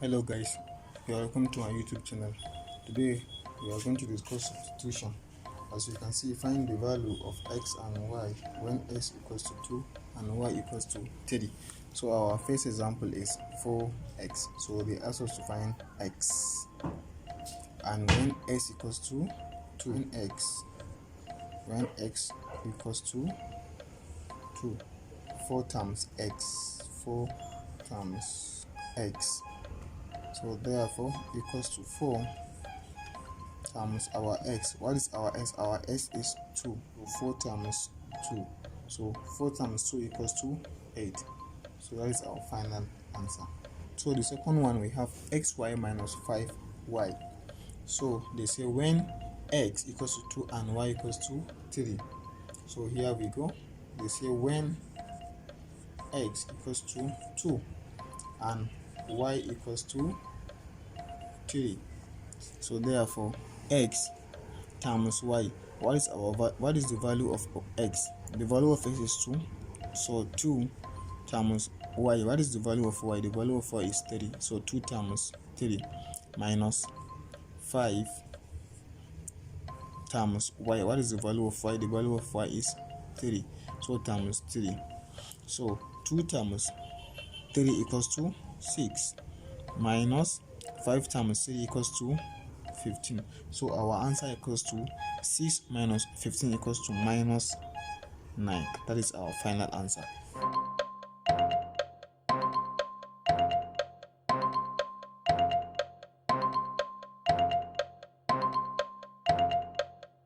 Hello guys, you are welcome to my YouTube channel. Today we are going to discuss substitution. As you can see, find the value of x and y when x equals to 2 and y equals to 3. So our first example is 4x. So they ask us to find x. And when x equals to 2, when x equals to 2, 4 times x, 4 times x. So therefore equals to 4 times our x. What is our x? Our x is 2. So 4 times 2. So 4 times 2 equals to 8. So that is our final answer. So the second one, we have xy minus 5y. So they say when x equals to 2 and y equals to 3. So here we go. They say when x equals to 2 and y equals to 3. So therefore x times y. What is the value of x? The value of x is 2. So 2 times y. What is the value of y? The value of y is 3. So 2 times 3 minus 5 times y. What is the value of y? The value of y is 3. So times 3. So 2 times 3 equals to 6 minus 5 times 3 equals to 15. So our answer equals to 6 minus 15 equals to minus 9. That is our final answer.